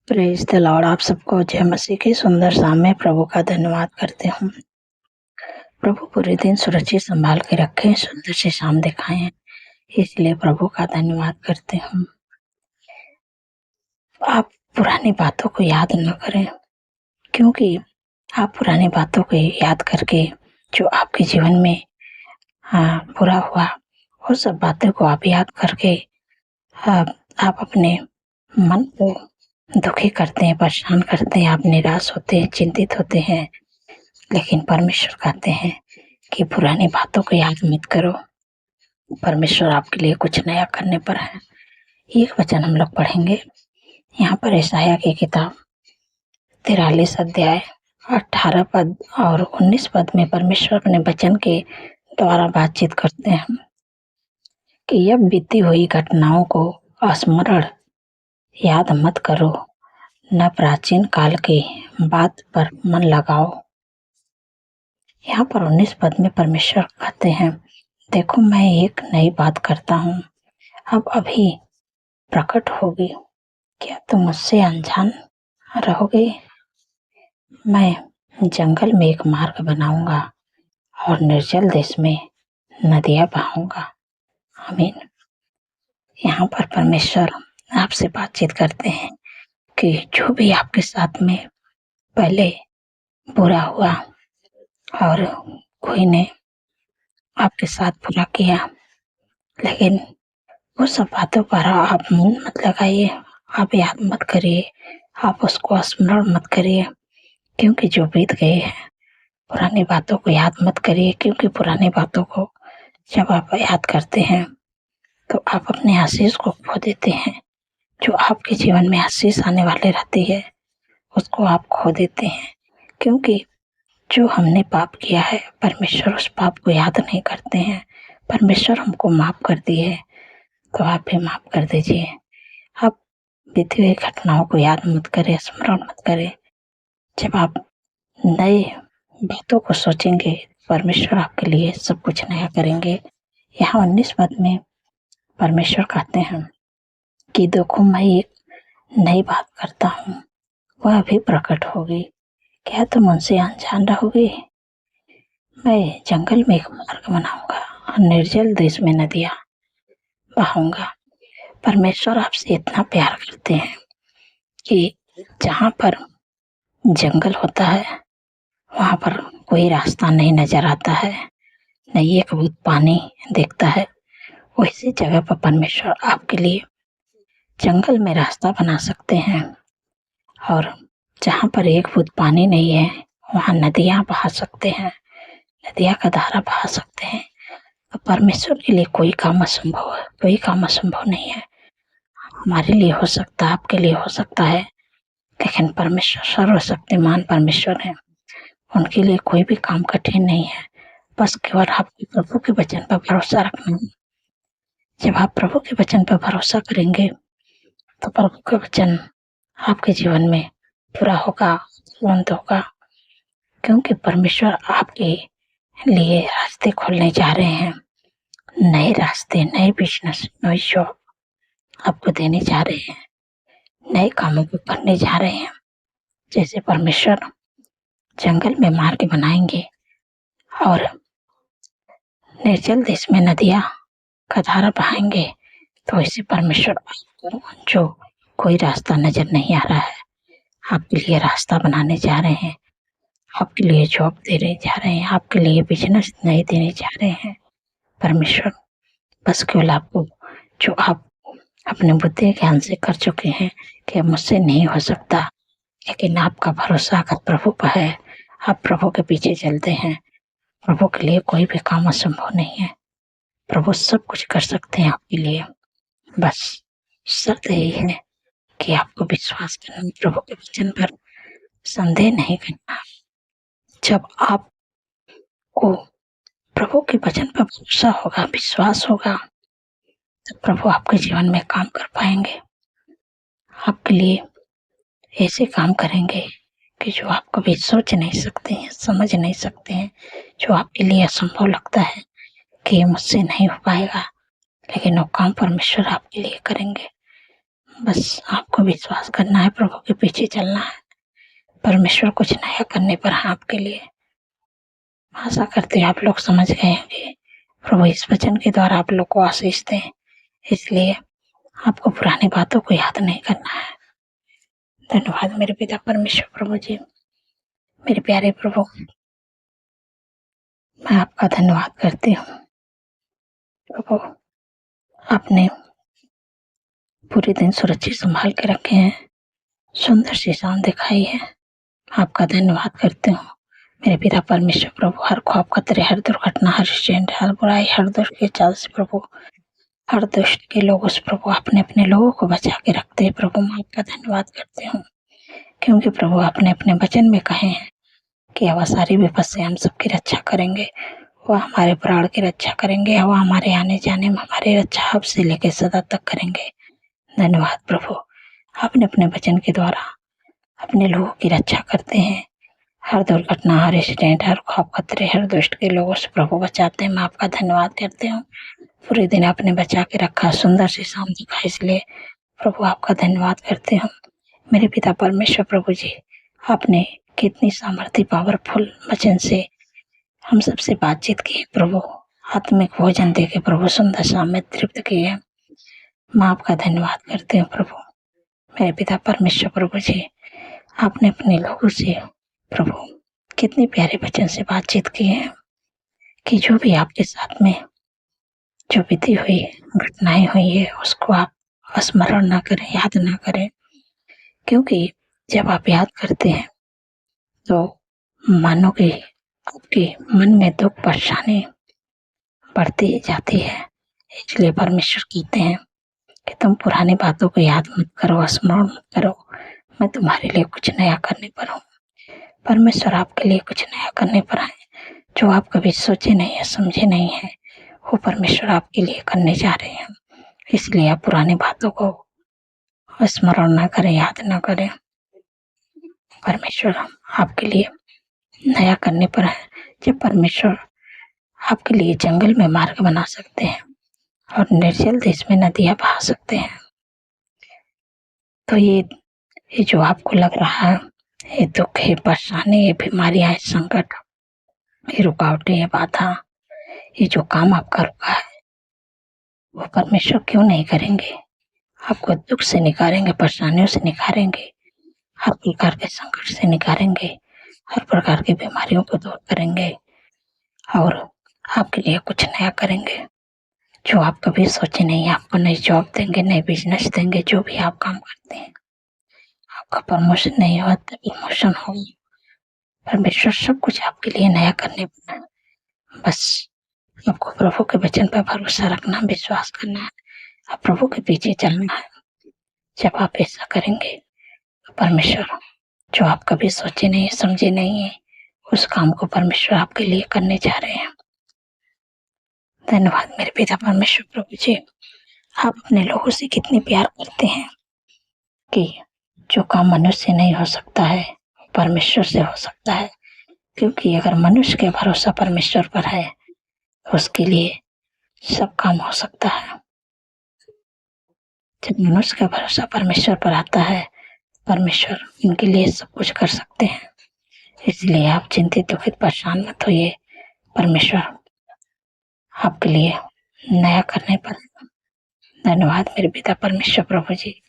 Praise the Lord. आप सबको जय मसीह की सुंदर शाम में प्रभु का धन्यवाद करते हूँ। प्रभु पूरे दिन सुरक्षित संभाल के रखें, सुंदर से शाम दिखाएं, इसलिए प्रभु का धन्यवाद करते हूँ। आप पुरानी बातों को याद न करें, क्योंकि आप पुरानी बातों को याद करके जो आपके जीवन में बुरा हुआ, वो सब बातों को आप याद करके आप अपने मन को दुखी करते हैं, परेशान करते हैं, आप निराश होते हैं, चिंतित होते हैं। लेकिन परमेश्वर कहते हैं कि पुरानी बातों को याद मत करो, परमेश्वर आपके लिए कुछ नया करने पर है। एक वचन हम लोग पढ़ेंगे यहाँ पर, यशायाह की किताब 43 अध्याय 18 पद और 19 पद में परमेश्वर अपने वचन के द्वारा बातचीत करते हैं कि अब बीती हुई घटनाओं को स्मरण याद मत करो, न प्राचीन काल की बात पर मन लगाओ। यहाँ पर 19 पद में परमेश्वर कहते हैं, देखो मैं एक नई बात करता हूँ, अब अभी प्रकट होगी, क्या तुम मुझसे अनजान रहोगे? मैं जंगल में एक मार्ग बनाऊंगा और निर्जल देश में नदियां बहाऊंगा। आमीन। यहाँ पर परमेश्वर आपसे बातचीत करते हैं कि जो भी आपके साथ में पहले बुरा हुआ और कोई ने आपके साथ बुरा किया, लेकिन वो सब बातों पर आप मुंह मत लगाइए, आप याद मत करिए, आप उसको स्मरण मत करिए, क्योंकि जो बीत गए हैं। पुरानी बातों को याद मत करिए, क्योंकि पुरानी बातों को जब आप याद करते हैं तो आप अपने आशीष को खो देते हैं। जो आपके जीवन में आशीष आने वाले रहती है, उसको आप खो देते हैं, क्योंकि जो हमने पाप किया है, परमेश्वर उस पाप को याद नहीं करते हैं। परमेश्वर हमको माफ कर दिए, तो आप भी माफ कर दीजिए। आप बीती हुई घटनाओं को याद मत करें, स्मरण मत करें। जब आप नए बातों को सोचेंगे, परमेश्वर आपके लिए सब कुछ नया करेंगे। यहाँ 19 पद में परमेश्वर कहते हैं कि देखो मैं एक नई बात करता हूँ, वह भी प्रकट होगी, क्या तुम उनसे अनजान रहोगे? मैं जंगल में एक मार्ग बनाऊंगा और निर्जल देश में नदियां बहाऊंगा। परमेश्वर आपसे इतना प्यार करते हैं कि जहाँ पर जंगल होता है, वहाँ पर कोई रास्ता नहीं नजर आता है, नहीं एक बूंद पानी दिखता है। वैसी जगह पर परमेश्वर आपके लिए जंगल में रास्ता बना सकते हैं, और जहाँ पर एक बूंद पानी नहीं है, वहाँ नदियाँ बहा सकते हैं, नदियाँ का धारा बहा सकते हैं। तो परमेश्वर के लिए कोई काम असंभव है, कोई काम असंभव नहीं है। हमारे लिए हो सकता है, आपके लिए हो सकता है, लेकिन परमेश्वर सर्वशक्तिमान परमेश्वर है, उनके लिए कोई भी काम कठिन नहीं है। बस केवल आपको प्रभु के वचन पर भरोसा रखना है। जब आप प्रभु के वचन पर भरोसा करेंगे तो प्रभु का वचन आपके जीवन में पूरा होगा, बुलंद होगा, क्योंकि परमेश्वर आपके लिए रास्ते खोलने जा रहे हैं। नए रास्ते, नए बिजनेस, नई जॉब आपको देने जा रहे हैं, नए कामों को करने जा रहे हैं। जैसे परमेश्वर जंगल में मार्ग बनाएंगे और निर्जल देश में नदियां का धारा बहाएंगे, तो वैसे परमेश्वर आपको जो कोई रास्ता नजर नहीं आ रहा है, आपके लिए रास्ता बनाने जा रहे हैं, आपके लिए जॉब देने जा रहे हैं, आपके लिए बिजनेस नए देने जा रहे हैं। परमेश्वर बस केवल आपको, जो आप अपने बुद्धि ज्ञान से कर चुके हैं कि मुझसे नहीं हो सकता, लेकिन आपका भरोसा अगर प्रभु पर है, आप प्रभु के पीछे चलते हैं, प्रभु के लिए कोई भी काम असंभव नहीं है। प्रभु सब कुछ कर सकते हैं आपके लिए। बस शर्त यही है कि आपको विश्वास करना, प्रभु के वचन पर संदेह नहीं करना। जब आपको प्रभु के वचन पर भरोसा होगा, विश्वास होगा, तो प्रभु आपके जीवन में काम कर पाएंगे। आपके लिए ऐसे काम करेंगे कि जो आप कभी सोच नहीं सकते हैं, समझ नहीं सकते हैं, जो आपके लिए असंभव लगता है कि ये मुझसे नहीं हो पाएगा, लेकिन वो काम परमेश्वर आपके लिए करेंगे। बस आपको विश्वास करना है, प्रभु के पीछे चलना है। परमेश्वर कुछ नया करने पर है आपके लिए। आशा करते हैं आप लोग समझ गए होंगे। प्रभु इस वचन के द्वारा आप लोग को आशीष दें, इसलिए आपको पुरानी बातों को याद नहीं करना है। धन्यवाद मेरे पिता परमेश्वर प्रभु जी। मेरे प्यारे प्रभु, मैं आपका धन्यवाद करती हूँ। प्रभु, आपने पूरे दिन सुरक्षित संभाल के रखे हैं, सुंदर सी शाम दिखाई है। आपका धन्यवाद करती हूँ मेरे पिता परमेश्वर प्रभु। हर ख्वाब खतरे, हर दुर्घटना, हर एक्सीडेंट, हर बुराई, हर दुष्ट के चाल से प्रभु, हर दुष्ट के लोगों से प्रभु आपने अपने लोगों को बचा के रखते हैं। प्रभु मैं आपका धन्यवाद करती हूँ, क्योंकि प्रभु आपने अपने वचन में कहे हैं कि वह सारी विपद से हम सबकी रक्षा करेंगे, वह हमारे प्राण की रक्षा करेंगे, वह हमारे आने जाने में हमारी रक्षा अब से लेकर सदा तक करेंगे। धन्यवाद प्रभु, आपने अपने वचन के द्वारा अपने लोगों की रक्षा करते हैं। हर दुर्घटना, हर एक्सीडेंट, हर खौफ खतरे, हर दुष्ट के लोगों से प्रभु बचाते हैं। मैं आपका धन्यवाद करती हूँ। पूरे दिन आपने बचा के रखा, सुंदर सी शाम दिखा, इसलिए प्रभु आपका धन्यवाद करती हूँ। मेरे पिता परमेश्वर प्रभु जी, आपने कितनी सामर्थ्य पावरफुल वचन से हम सबसे बातचीत की प्रभु, आत्मिक भोजन दे के प्रभु सुंदर शाम में तृप्त किए। मैं आपका धन्यवाद करती हूँ प्रभु। मेरे पिता परमेश्वर प्रभु जी, आपने अपने लोगों से प्रभु कितने प्यारे वचन से बातचीत की है कि जो भी आपके साथ में जो बीती हुई घटनाएं हुई है उसको आप स्मरण ना करें, याद ना करें, क्योंकि जब आप याद करते हैं तो मानो कि आपके मन में दुख परेशानी बढ़ती जाती है। इसलिए परमेश्वर कहते हैं कि तुम पुरानी बातों को याद मत करो, स्मरण मत करो, मैं तुम्हारे लिए कुछ नया करने पर हूँ। परमेश्वर आपके लिए कुछ नया करने पर है, जो आप कभी सोचे नहीं है, समझे नहीं है, वो परमेश्वर आपके लिए करने जा रहे हैं। इसलिए आप पुरानी बातों को स्मरण ना करें, याद ना करें। परमेश्वर आपके लिए नया करने पर है। जब परमेश्वर आपके लिए जंगल में मार्ग बना सकते हैं और निर्जल देश में नदियां बहा सकते हैं, तो ये जो आपको लग रहा है, ये दुख है, परेशानी है, बीमारियां है, संकट, ये रुकावटें, ये बाधा, ये जो काम आपका रुका है, वो परमेश्वर क्यों नहीं करेंगे? आपको दुख से निकालेंगे, परेशानियों से निकालेंगे, हर प्रकार के संकट से निकालेंगे, हर प्रकार की बीमारियों को दूर करेंगे और आपके लिए कुछ नया करेंगे जो आप कभी सोचे नहीं। आपको नई जॉब देंगे, नई बिजनेस देंगे, जो भी आप काम करते हैं। आपका प्रमोशन नहीं हुआ तो प्रमोशन होगी। परमेश्वर सब कुछ आपके लिए नया करने पर है। बस आपको प्रभु के वचन पर भरोसा रखना, विश्वास करना है, आप प्रभु के पीछे चलना है। जब आप ऐसा करेंगे तो परमेश्वर जो आप कभी सोचे नहीं, समझे नहीं है, उस काम को परमेश्वर आपके लिए करने जा रहे हैं। धन्यवाद मेरे पिता परमेश्वर प्रभु जी। आप अपने लोगों से कितने प्यार करते हैं कि जो काम मनुष्य से नहीं हो सकता है परमेश्वर से हो सकता है, क्योंकि अगर मनुष्य के भरोसा परमेश्वर पर है तो उसके लिए सब काम हो सकता है। जब मनुष्य का भरोसा परमेश्वर पर आता है, परमेश्वर इनके लिए सब कुछ कर सकते हैं। इसलिए आप चिंतित, दुखित, परेशान मत होइए। परमेश्वर आपके लिए नया करने पर धन्यवाद मेरे पिता परमेश्वर प्रभु जी।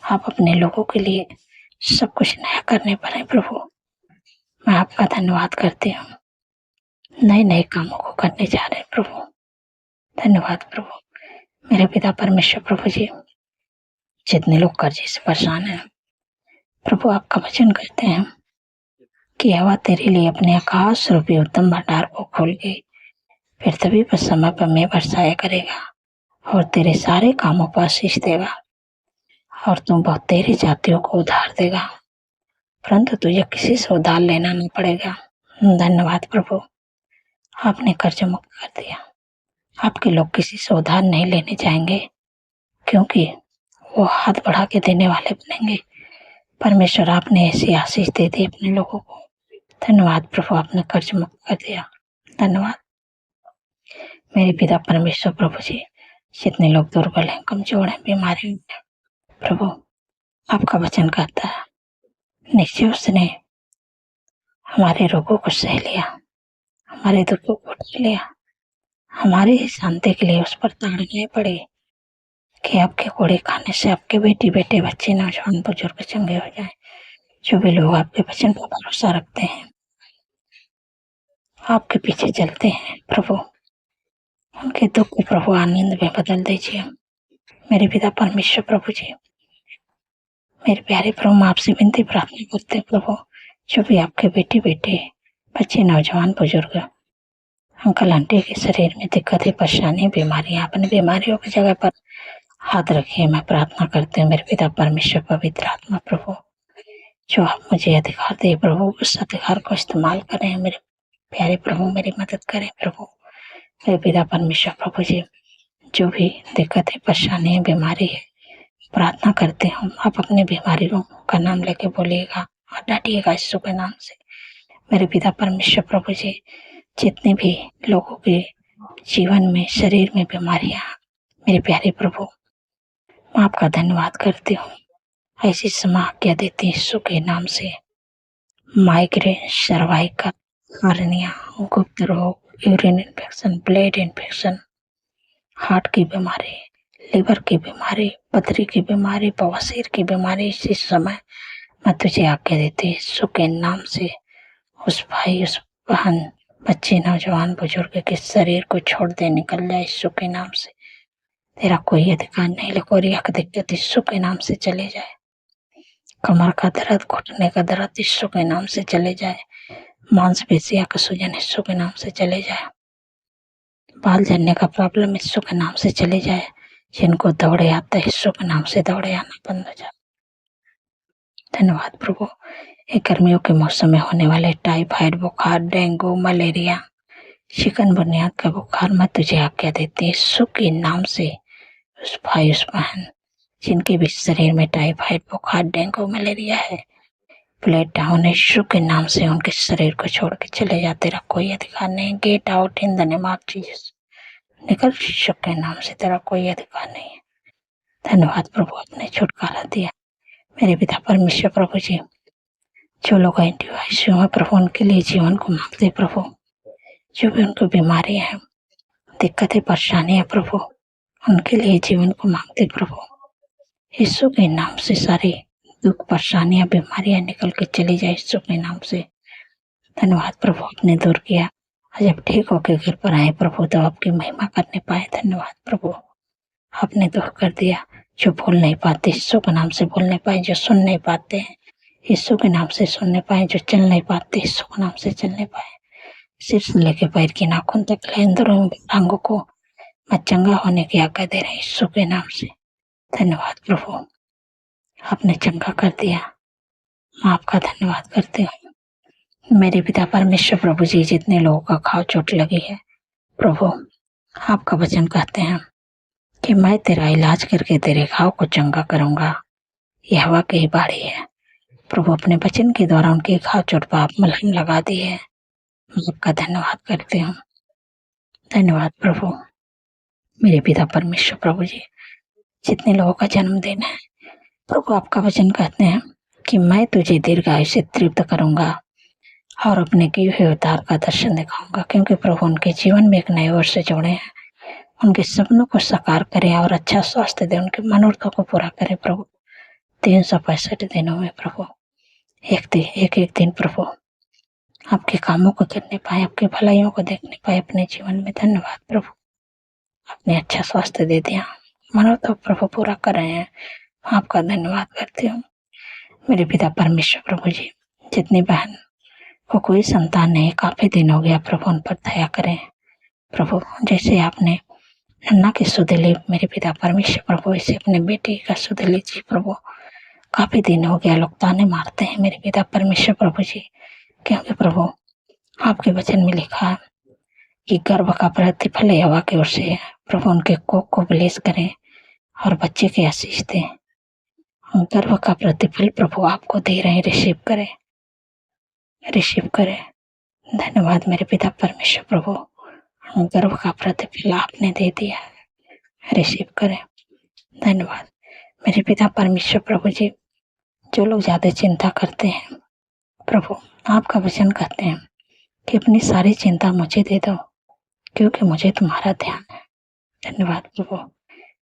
आप अपने लोगों के लिए सब कुछ नया करने पर है प्रभु। मैं आपका धन्यवाद करती हूँ। नए नए कामों को करने जा रहे हैं प्रभु। धन्यवाद प्रभु मेरे पिता परमेश्वर प्रभु जी। जितने लोग कर्जे से परेशान हैं प्रभु, आपका वचन कहते हैं कि हवा तेरे लिए अपने आकाश रूपी उत्तम भंडार को खोल के फिर तभी पर समय पर मैं बरसाया करेगा और तेरे सारे कामों पर आशीष देगा और तुम बहुत तेरी जातियों को उधार देगा, परंतु तुझे किसी से उधार लेना नहीं पड़ेगा। धन्यवाद प्रभु, आपने कर्ज मुक्त कर दिया। आपके लोग किसी से उधार नहीं लेने जाएंगे, क्योंकि वो हाथ बढ़ा के देने वाले बनेंगे। परमेश्वर आपने ऐसी आशीष दे दी अपने लोगों को। धन्यवाद प्रभु, आपने कर्ज मुक्त कर दिया। धन्यवाद मेरे पिता परमेश्वर प्रभु जी। जितने लोग दुर्बल हैं, कमजोर हैं, बीमारी में, प्रभु आपका वचन कहता है, निश्चय उसने हमारे रोगों को सह लिया, हमारे दुखों को उठ लिया, हमारी शांति के लिए उस पर ताड़ने पड़े कि आपके कोड़े खाने से आपके बेटी बेटे बच्चे नौजवान बुजुर्ग चंगे हो जाएं। जो भी लोग आपके वचन पर भरोसा रखते हैं, आपके पीछे चलते हैं प्रभु, उनके दुख को प्रभु आनंद में बदल दीजिए। मेरे पिता परमेश्वर प्रभु जी, मेरे प्यारे प्रभु, मैं आपसे विनती प्रार्थना करते हैं प्रभु, जो भी आपके बेटी बेटे बच्चे नौजवान बुजुर्ग अंकल आंटी के शरीर में दिक्कतें परेशानी बीमारियां, अपनी बीमारियों की जगह पर हाथ रखिए। मैं प्रार्थना करते हैं मेरे पिता परमेश्वर पवित्र आत्मा प्रभु, जो आप मुझे अधिकार दे प्रभु, उस अधिकार को इस्तेमाल करें। मेरे प्यारे प्रभु मेरी मदद करें प्रभु। मेरे पिता परमेश्वर प्रभु जी, जो भी दिक्कतें परेशानी बीमारी है, प्रार्थना करते हूँ आप अपने बीमारियों का नाम लेके बोलिएगा और डांटिएगा यीशु के नाम से। मेरे पिता परमेश्वर प्रभु जी, जितने भी लोगों के जीवन में शरीर में बीमारियां, मेरे प्यारे प्रभु मैं आपका धन्यवाद करती हूँ। ऐसी आज्ञा देती यीशु के नाम से। माइग्रेन, सर्वाइकल, हार्निया, गुप्त रोग, urine infection, blood infection, heart की बीमारी, लिवर की बीमारी, पथरी की बीमारी, बवासीर की बीमारी, इसी समय मैं तुझे आज्ञा देती यीशु के नाम से उस भाई, उस बहन, बच्चे, नौजवान बुजुर्ग के शरीर को छोड़ दे, निकल जाए यीशु के नाम से। तेरा कोई अधिकार नहीं, लकोरिया का दिक्कत यीशु के नाम से चले जाए। कमर का दर्द, घुटने का दर्द यीशु के नाम से चले जाए। मांसपेशियां का सूजन यीशु के नाम से चले जाए। बाल झड़ने का प्रॉब्लम यीशु के नाम से चले जाए। जिनको दौड़े आता है यीशु के नाम से दौड़े आना बंद हो जाए। धन्यवाद प्रभु। ये गर्मियों के मौसम में होने वाले टाइफाइड बुखार, डेंगू, मलेरिया, चिकन बुनियाद का बुखार, मैं तुझे आज्ञा देती हूँ यीशु के नाम से। उस भाई, उस बहन जिनके भी शरीर में टाइफाइड बुखार, डेंगू, मलेरिया है, प्लेट डाउन यीशु के नाम से उनके शरीर को छोड़ के चले जाते। तेरा कोई अधिकार नहीं। Get out in the name of Jesus. निकल यीशु के नाम से, तेरा कोई अधिकार नहीं है। धन्यवाद प्रभु, आपने छुटकारा दिया। मेरे पिता परमेश्वर प्रभु जी, जो लोग आईसीयू में प्रभु, उनके लिए जीवन को मांगते प्रभु, जो भी उनको बीमारी है, दिक्कतें परेशानी है प्रभु, उनके लिए जीवन को मांगते प्रभु, यीशु के नाम से सारी दुख परेशानियां बीमारियां निकल के चली जाए यीशु के नाम से। धन्यवाद प्रभु, आपने दूर किया। जब ठीक होके घर पर आए प्रभु, तो आपकी महिमा करने पाए। धन्यवाद प्रभु, आपने दूर कर दिया। जो बोल नहीं पाते यीशु के नाम से बोलने पाए, जो सुन नहीं पाते हैं यीशु के नाम से सुनने पाए, जो चल नहीं पाते यीशु के नाम से चलने पाए। सिर से लेके पैर की नाखून तक अंदरों अंगों को मैं चंगा होने की आज्ञा दे रहे यीशु के नाम से। धन्यवाद प्रभु, आपने चंगा कर दिया। मैं आपका धन्यवाद करती हूँ। मेरे पिता परमेश्वर प्रभु जी, जितने लोगों का घाव चोट लगी है प्रभु, आपका वचन कहते हैं कि मैं तेरा इलाज करके तेरे घाव को चंगा करूंगा। यह हवा की बाड़ी है प्रभु, अपने वचन के द्वारा उनके घाव चोट पर आप मलहम लगा दी है। मैं आपका धन्यवाद करती हूँ। धन्यवाद प्रभु। मेरे पिता परमेश्वर प्रभु जी, जितने लोगों का जन्मदिन है प्रभु, आपका वचन कहते हैं कि मैं तुझे दीर्घायु से तृप्त करूंगा और अपने किए हुए उद्धार का दर्शन दिखाऊंगा। क्योंकि प्रभु उनके जीवन में एक नए वर्ष जोड़े हैं, उनके सपनों को साकार करें और अच्छा स्वास्थ्य दें, उनके मनोरथों को पूरा करें प्रभु। 365 दिनों में प्रभु एक दिन प्रभु आपके कामों को करने पाए, आपके भलाइयों को देखने पाए अपने जीवन में। धन्यवाद प्रभु, आपने अच्छा स्वास्थ्य दे दिया, मनोरथ प्रभु पूरा कर रहे हैं। आपका धन्यवाद करती हूँ। मेरे पिता परमेश्वर प्रभु जी, जितनी बहन को कोई संतान नहीं, काफी दिन हो गया प्रभु, उन पर दया करें प्रभु। जैसे आपने अन्ना की सुध ली मेरे पिता परमेश्वर प्रभु, इसे अपने बेटी का सुध लीजिए प्रभु। काफी दिन हो गया, लोग ताने मारते हैं मेरे पिता परमेश्वर प्रभु जी, क्योंकि प्रभु आपके वचन में लिखा है कि गर्भ का प्रतिफल यहोवा की ओर से है। प्रभु उनके कोख को ब्लेस करें और बच्चे के आशीष दें। गर्भ का प्रतिफल प्रभु आपको दे रहे हैं, रिसीव करें। धन्यवाद मेरे पिता परमेश्वर प्रभु, गर्भ का प्रतिफल आपने दे दिया, रिसीव करें। धन्यवाद मेरे पिता परमेश्वर प्रभु जी, जो लोग ज़्यादा चिंता करते हैं प्रभु, आपका वचन कहते हैं कि अपनी सारी चिंता मुझे दे दो, क्योंकि मुझे तुम्हारा ध्यान है। धन्यवाद प्रभु,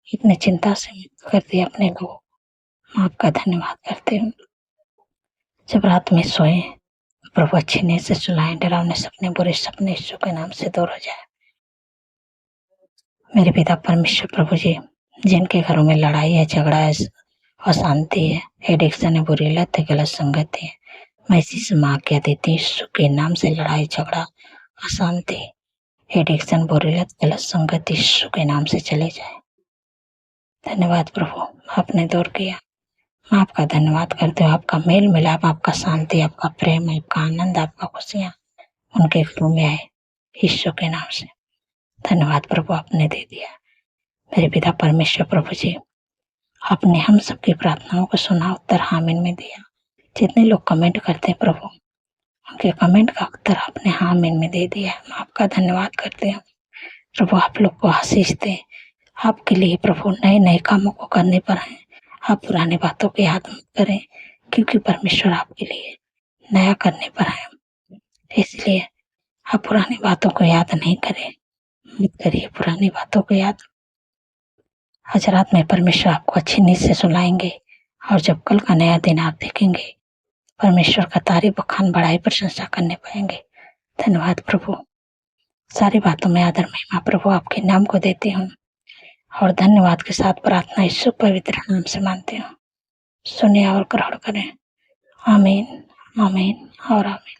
इतने चिंता से मुक्त कर दिया अपने लोगों को। आपका धन्यवाद करते हूँ। जब रात में सोए प्रभु, अच्छी नींद से सुलाएं, डरावने सपने, बुरे सपने यीशु के नाम से दूर हो जाए। मेरे पिता परमेश्वर प्रभु जी, जिनके घरों में लड़ाई है, झगड़ा है, अशांति है, एडिक्शन है, बुरी लत है, गलत संगति है, मैं इसी से माँ क्या देती हूँ, यीशु के नाम से लड़ाई झगड़ा अशांति एडिक्शन बुरी लत गलत संगति यीशु के नाम से चले जाए। धन्यवाद प्रभु, आपने दूर किया। मैं आपका धन्यवाद करती हूँ। आपका मेल मिलाप, आपका शांति, आपका प्रेम, आपका आनंद, आपका खुशियाँ उनके घरों में आए यीशु के नाम से। धन्यवाद प्रभु, आपने दे दिया। मेरे पिता परमेश्वर प्रभु जी, आपने हम सबकी प्रार्थनाओं को सुना, उत्तर आमीन में दिया। जितने लोग कमेंट करते हैं प्रभु, उनके कमेंट का उत्तर आपने आमीन में दे दिया। मैं आपका धन्यवाद करती हूँ प्रभु। आप लोग को आशीष दे। आपके लिए प्रभु नए नए कामों को करने पर हैं। आप पुरानी बातों को याद मत करें, क्योंकि परमेश्वर आपके लिए नया करने पर है। इसलिए आप पुरानी बातों को याद नहीं करें, मत करिए पुरानी बातों को याद। आज रात में परमेश्वर आपको अच्छी नींद से सुलाएंगे, और जब कल का नया दिन आप देखेंगे, परमेश्वर का तारीफ, बखान, बड़ाई, प्रशंसा करने पाएंगे। धन्यवाद प्रभु। सारी बातों में आदर महिमा प्रभु आपके नाम को देती हूँ, और धन्यवाद के साथ प्रार्थना यीशु पवित्र नाम से मानती हूँ। सुनिए और ग्रहण करें। आमीन, आमीन और आमीन।